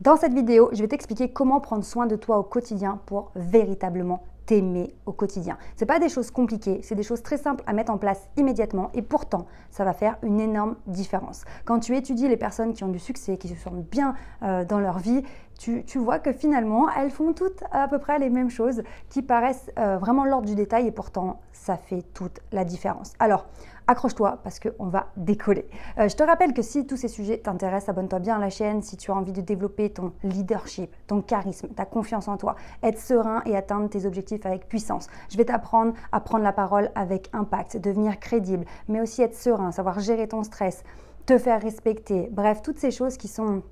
Dans cette vidéo, je vais t'expliquer comment prendre soin de toi au quotidien pour véritablement t'aimer au quotidien. Ce n'est pas des choses compliquées, c'est des choses très simples à mettre en place immédiatement et pourtant, ça va faire une énorme différence. Quand tu étudies les personnes qui ont du succès, qui se sentent bien dans leur vie, tu vois que finalement, elles font toutes à peu près les mêmes choses qui paraissent vraiment l'ordre du détail et pourtant, ça fait toute la différence. Alors, accroche-toi parce qu'on va décoller. Je te rappelle que si tous ces sujets t'intéressent, abonne-toi bien à la chaîne. Si tu as envie de développer ton leadership, ton charisme, ta confiance en toi, être serein et atteindre tes objectifs avec puissance. Je vais t'apprendre à prendre la parole avec impact, devenir crédible, mais aussi être serein, savoir gérer ton stress, te faire respecter. Bref, toutes ces choses qui sont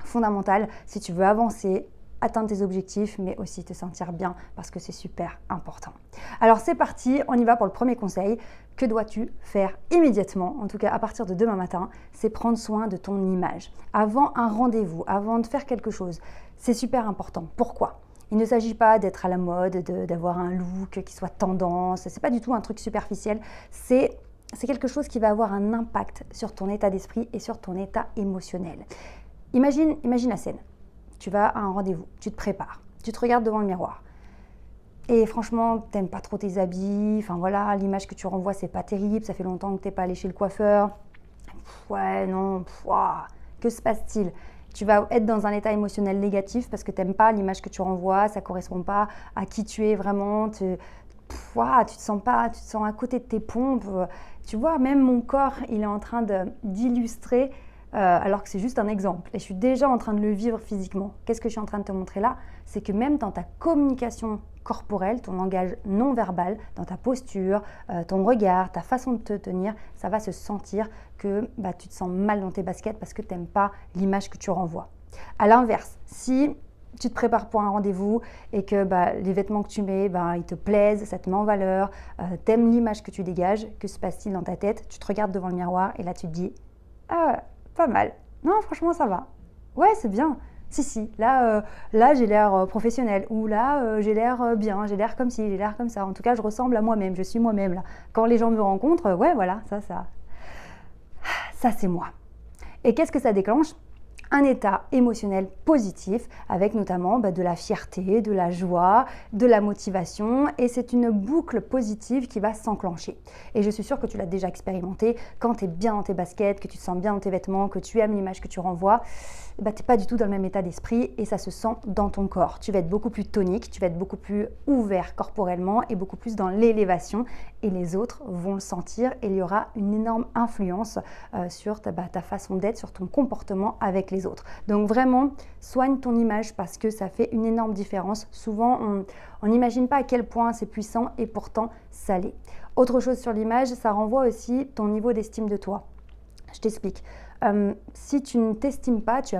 fondamentales si tu veux avancer, atteindre tes objectifs, mais aussi te sentir bien parce que c'est super important. Alors c'est parti, on y va pour le premier conseil. Que dois-tu faire immédiatement, en tout cas à partir de demain matin? C'est prendre soin de ton image. Avant un rendez-vous, avant de faire quelque chose, c'est super important. Pourquoi? Il ne s'agit pas d'être à la mode, d'avoir un look qui soit tendance. C'est pas du tout un truc superficiel. C'est quelque chose qui va avoir un impact sur ton état d'esprit et sur ton état émotionnel. Imagine la scène. Tu vas à un rendez-vous, tu te prépares, tu te regardes devant le miroir. Et franchement, t'aimes pas trop tes habits, enfin voilà, l'image que tu renvoies, c'est pas terrible, ça fait longtemps que t'es pas allé chez le coiffeur. Ouais, non, que se passe-t-il? Tu vas être dans un état émotionnel négatif parce que t'aimes pas l'image que tu renvoies, ça correspond pas à qui tu es vraiment. Tu te sens à côté de tes pompes. Tu vois, même mon corps, il est en train d'illustrer alors que c'est juste un exemple. Et je suis déjà en train de le vivre physiquement. Qu'est-ce que je suis en train de te montrer là? C'est que même dans ta communication corporelle, ton langage non verbal, dans ta posture, ton regard, ta façon de te tenir, ça va se sentir que tu te sens mal dans tes baskets parce que tu n'aimes pas l'image que tu renvoies. À l'inverse, si tu te prépares pour un rendez-vous et que les vêtements que tu mets, ils te plaisent, ça te met en valeur, tu aimes l'image que tu dégages, que se passe-t-il dans ta tête? Tu te regardes devant le miroir et là tu te dis « Ah, pas mal. Non, franchement, ça va. Ouais, c'est bien. Si, là j'ai l'air professionnel. Ou là, j'ai l'air bien, j'ai l'air comme ci, j'ai l'air comme ça. En tout cas, je ressemble à moi-même, je suis moi-même là. Quand les gens me rencontrent, ouais, voilà, ça c'est moi. Et qu'est-ce que ça déclenche? Un état émotionnel positif avec notamment de la fierté, de la joie, de la motivation et c'est une boucle positive qui va s'enclencher. Et je suis sûre que tu l'as déjà expérimenté quand tu es bien dans tes baskets, que tu te sens bien dans tes vêtements, que tu aimes l'image que tu renvoies, tu n'es pas du tout dans le même état d'esprit et ça se sent dans ton corps. Tu vas être beaucoup plus tonique, tu vas être beaucoup plus ouvert corporellement et beaucoup plus dans l'élévation et les autres vont le sentir et il y aura une énorme influence sur ta façon d'être, sur ton comportement avec les autres. Donc vraiment, soigne ton image parce que ça fait une énorme différence. Souvent, on n'imagine pas à quel point c'est puissant et pourtant ça l'est. Autre chose sur l'image, ça renvoie aussi ton niveau d'estime de toi. Je t'explique. Si tu ne t'estimes pas, tu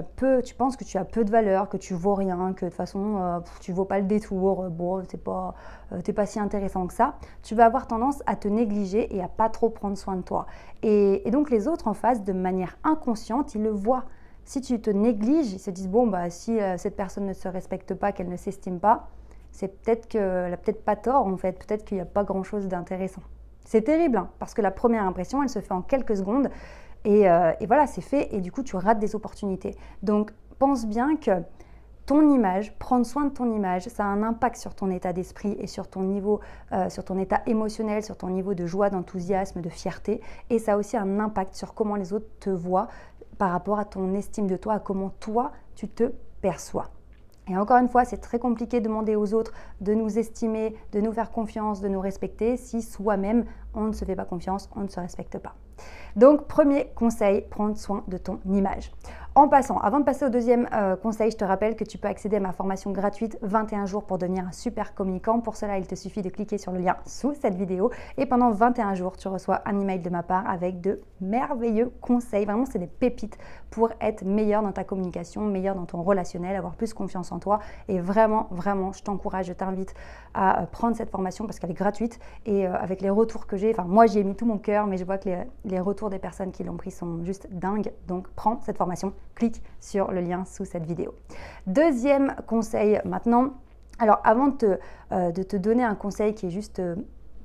penses que tu as peu de valeur, que tu vaux rien, que de toute façon tu vaux pas le détour, t'es pas si intéressant que ça, tu vas avoir tendance à te négliger et à pas trop prendre soin de toi. Et donc les autres en face, de manière inconsciente, ils le voient. Si tu te négliges, ils se disent si cette personne ne se respecte pas, qu'elle ne s'estime pas, c'est peut-être qu'elle n'a peut-être pas tort en fait, peut-être qu'il n'y a pas grand-chose d'intéressant. C'est terrible hein, parce que la première impression, elle se fait en quelques secondes et voilà, c'est fait et du coup tu rates des opportunités. Donc pense bien que ton image, prendre soin de ton image, ça a un impact sur ton état d'esprit et sur ton niveau, sur ton état émotionnel, sur ton niveau de joie, d'enthousiasme, de fierté et ça a aussi un impact sur comment les autres te voient par rapport à ton estime de toi, à comment toi tu te perçois. Et encore une fois, c'est très compliqué de demander aux autres de nous estimer, de nous faire confiance, de nous respecter si soi-même on ne se fait pas confiance, on ne se respecte pas. Donc, premier conseil, prendre soin de ton image. En passant, avant de passer au deuxième conseil, je te rappelle que tu peux accéder à ma formation gratuite 21 jours pour devenir un super communicant. Pour cela, il te suffit de cliquer sur le lien sous cette vidéo et pendant 21 jours, tu reçois un email de ma part avec de merveilleux conseils. Vraiment, c'est des pépites pour être meilleur dans ta communication, meilleur dans ton relationnel, avoir plus confiance en toi. Et vraiment, je t'encourage, je t'invite à prendre cette formation parce qu'elle est gratuite et avec les retours que j'ai, moi j'y ai mis tout mon cœur, mais je vois que les retours des personnes qui l'ont pris sont juste dingues. Donc, prends cette formation. Clique sur le lien sous cette vidéo. Deuxième conseil maintenant. Alors avant de te donner un conseil qui est juste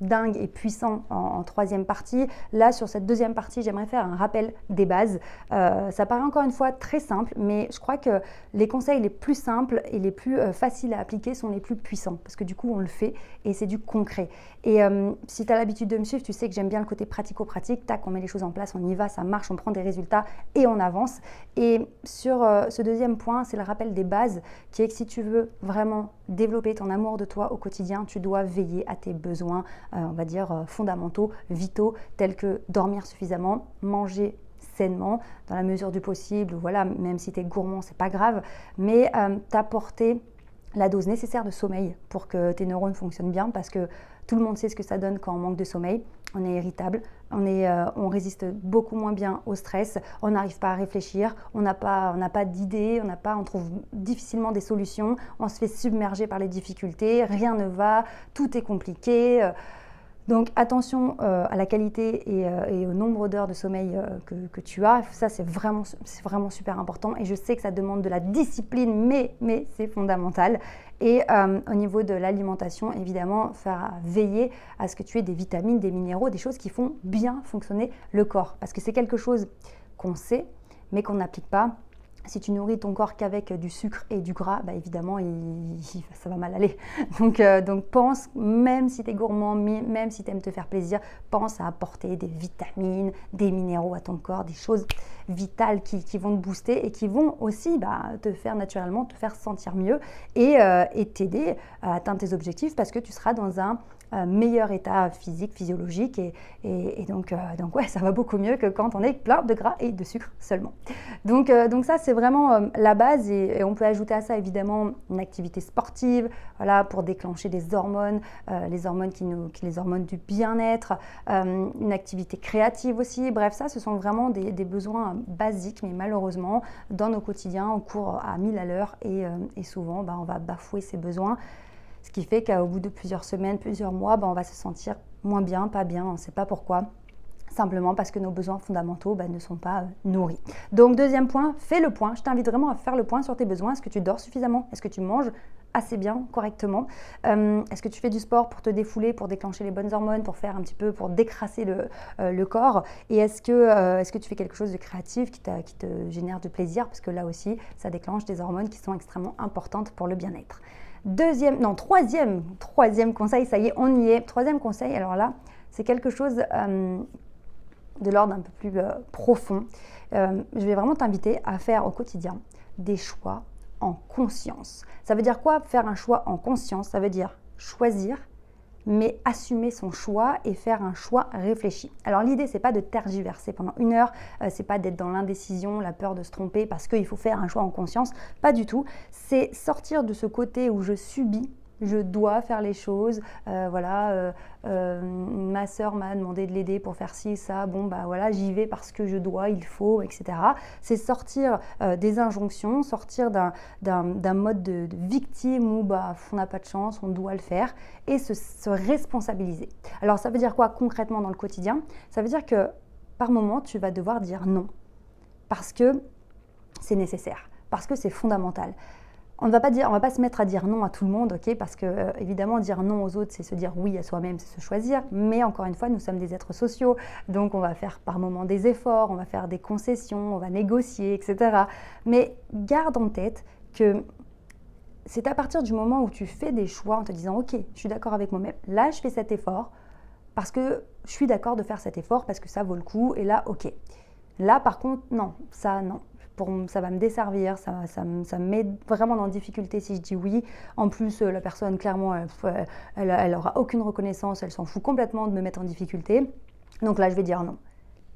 dingue et puissant en troisième partie. Là, sur cette deuxième partie, j'aimerais faire un rappel des bases. Ça paraît encore une fois très simple, mais je crois que les conseils les plus simples et les plus faciles à appliquer sont les plus puissants, parce que du coup, on le fait et c'est du concret. Et si tu as l'habitude de me suivre, tu sais que j'aime bien le côté pratico-pratique. Tac, on met les choses en place, on y va, ça marche, on prend des résultats et on avance. Et sur ce deuxième point, c'est le rappel des bases, qui est que si tu veux vraiment développer ton amour de toi au quotidien, tu dois veiller à tes besoins, on va dire fondamentaux, vitaux, tels que dormir suffisamment, manger sainement dans la mesure du possible, voilà, même si tu es gourmand, c'est pas grave, mais t'apporter la dose nécessaire de sommeil pour que tes neurones fonctionnent bien, parce que tout le monde sait ce que ça donne quand on manque de sommeil. On est irritable, on résiste beaucoup moins bien au stress, on n'arrive pas à réfléchir, on n'a pas d'idées, on trouve difficilement des solutions, on se fait submerger par les difficultés, rien ne va, tout est compliqué. Donc attention à la qualité et au nombre d'heures de sommeil que tu as. Ça, c'est vraiment super important. Et je sais que ça demande de la discipline, mais c'est fondamental. Et au niveau de l'alimentation, évidemment, faire veiller à ce que tu aies des vitamines, des minéraux, des choses qui font bien fonctionner le corps. Parce que c'est quelque chose qu'on sait, mais qu'on n'applique pas. Si tu nourris ton corps qu'avec du sucre et du gras, bah évidemment, ça va mal aller. Donc pense, même si tu es gourmand, même si tu aimes te faire plaisir, pense à apporter des vitamines, des minéraux à ton corps, des choses vitales qui vont te booster et qui vont aussi te faire naturellement, te faire sentir mieux et t'aider à atteindre tes objectifs, parce que tu seras dans un meilleur état physique, physiologique et donc ouais, ça va beaucoup mieux que quand on est plein de gras et de sucre seulement. Donc ça, c'est vraiment la base et on peut ajouter à ça évidemment une activité sportive, voilà, pour déclencher des hormones, les hormones les hormones du bien-être, une activité créative aussi. Bref, ça, ce sont vraiment des besoins basiques, mais malheureusement, dans nos quotidiens, on court à 1000 à l'heure et souvent, on va bafouer ces besoins. Ce qui fait qu'au bout de plusieurs semaines, plusieurs mois, on va se sentir moins bien, pas bien, on ne sait pas pourquoi. Simplement parce que nos besoins fondamentaux ne sont pas nourris. Donc deuxième point, fais le point. Je t'invite vraiment à faire le point sur tes besoins. Est-ce que tu dors suffisamment? Est-ce que tu manges assez bien, correctement? Est-ce que tu fais du sport pour te défouler, pour déclencher les bonnes hormones, pour faire un petit peu, pour décrasser le corps? Et est-ce que tu fais quelque chose de créatif qui te génère du plaisir? Parce que là aussi, ça déclenche des hormones qui sont extrêmement importantes pour le bien-être. Troisième conseil, ça y est, on y est. Troisième conseil, alors là, c'est quelque chose de l'ordre un peu plus profond. Je vais vraiment t'inviter à faire au quotidien des choix en conscience. Ça veut dire quoi, faire un choix en conscience? Ça veut dire choisir, mais assumer son choix et faire un choix réfléchi. Alors l'idée, c'est pas de tergiverser pendant 1 heure, c'est pas d'être dans l'indécision, la peur de se tromper parce qu'il faut faire un choix en conscience, pas du tout. C'est sortir de ce côté où je subis, je dois faire les choses, ma sœur m'a demandé de l'aider pour faire ci, ça, voilà, j'y vais parce que je dois, il faut, etc. C'est sortir des injonctions, sortir d'un mode de victime où on n'a pas de chance, on doit le faire, et se responsabiliser. Alors ça veut dire quoi concrètement dans le quotidien? Ça veut dire que par moment, tu vas devoir dire non, parce que c'est nécessaire, parce que c'est fondamental. On ne va pas se mettre à dire non à tout le monde, ok? Parce que évidemment, dire non aux autres, c'est se dire oui à soi-même, c'est se choisir. Mais encore une fois, nous sommes des êtres sociaux, donc on va faire par moments des efforts, on va faire des concessions, on va négocier, etc. Mais garde en tête que c'est à partir du moment où tu fais des choix en te disant ok, je suis d'accord avec moi-même, là je fais cet effort parce que je suis d'accord de faire cet effort parce que ça vaut le coup, et là ok. Là par contre, non. Ça va me desservir, ça me met vraiment en difficulté si je dis oui. En plus, la personne, clairement, elle aura aucune reconnaissance, elle s'en fout complètement de me mettre en difficulté. Donc là, je vais dire non.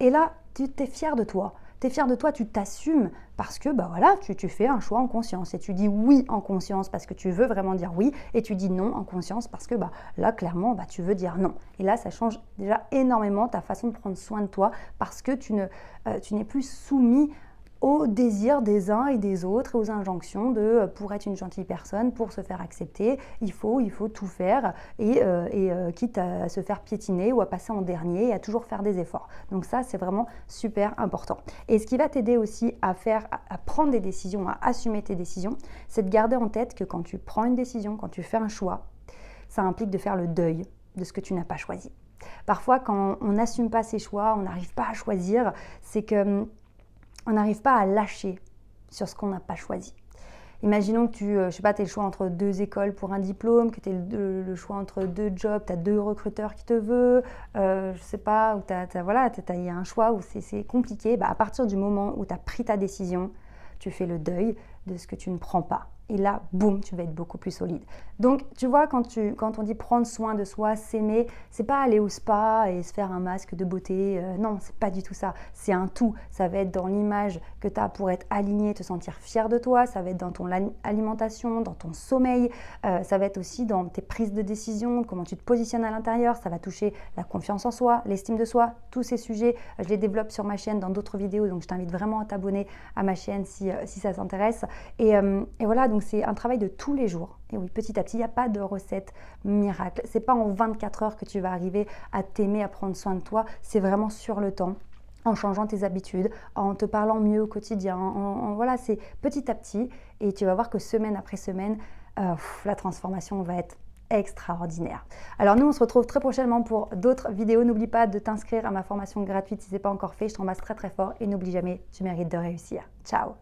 Et là, tu es fier de toi. Tu es fier de toi, tu t'assumes parce que voilà, tu fais un choix en conscience. Et tu dis oui en conscience parce que tu veux vraiment dire oui. Et tu dis non en conscience parce que là, clairement, tu veux dire non. Et là, ça change déjà énormément ta façon de prendre soin de toi parce que tu n'es plus soumis aux désirs des uns et des autres et aux injonctions de pour être une gentille personne, pour se faire accepter, il faut tout faire et quitte à se faire piétiner ou à passer en dernier et à toujours faire des efforts. Donc ça, c'est vraiment super important. Et ce qui va t'aider aussi à prendre des décisions, à assumer tes décisions, c'est de garder en tête que quand tu prends une décision, quand tu fais un choix, ça implique de faire le deuil de ce que tu n'as pas choisi. Parfois, quand on n'assume pas ses choix, on n'arrive pas à choisir, c'est qu'on n'arrive pas à lâcher sur ce qu'on n'a pas choisi. Imaginons que tu as le choix entre 2 écoles pour un diplôme, que tu as le choix entre 2 jobs, tu as 2 recruteurs qui te veulent, je sais pas, ou il y a un choix où c'est compliqué. À partir du moment où tu as pris ta décision, tu fais le deuil de ce que tu ne prends pas. Et là, boum, tu vas être beaucoup plus solide. Donc, tu vois, quand on dit prendre soin de soi, s'aimer, c'est pas aller au spa et se faire un masque de beauté. Non, c'est pas du tout ça. C'est un tout. Ça va être dans l'image que tu as pour être aligné, te sentir fier de toi. Ça va être dans ton alimentation, dans ton sommeil. Ça va être aussi dans tes prises de décision, comment tu te positionnes à l'intérieur. Ça va toucher la confiance en soi, l'estime de soi. Tous ces sujets, je les développe sur ma chaîne dans d'autres vidéos. Donc, je t'invite vraiment à t'abonner à ma chaîne si ça t'intéresse. Et voilà, donc c'est un travail de tous les jours. Et oui, petit à petit, il n'y a pas de recette miracle. C'est pas en 24 heures que tu vas arriver à t'aimer, à prendre soin de toi. C'est vraiment sur le temps, en changeant tes habitudes, en te parlant mieux au quotidien. Voilà, c'est petit à petit. Et tu vas voir que semaine après semaine, la transformation va être extraordinaire. Alors nous, on se retrouve très prochainement pour d'autres vidéos. N'oublie pas de t'inscrire à ma formation gratuite si ce n'est pas encore fait. Je t'embrasse très très fort et n'oublie jamais, tu mérites de réussir. Ciao!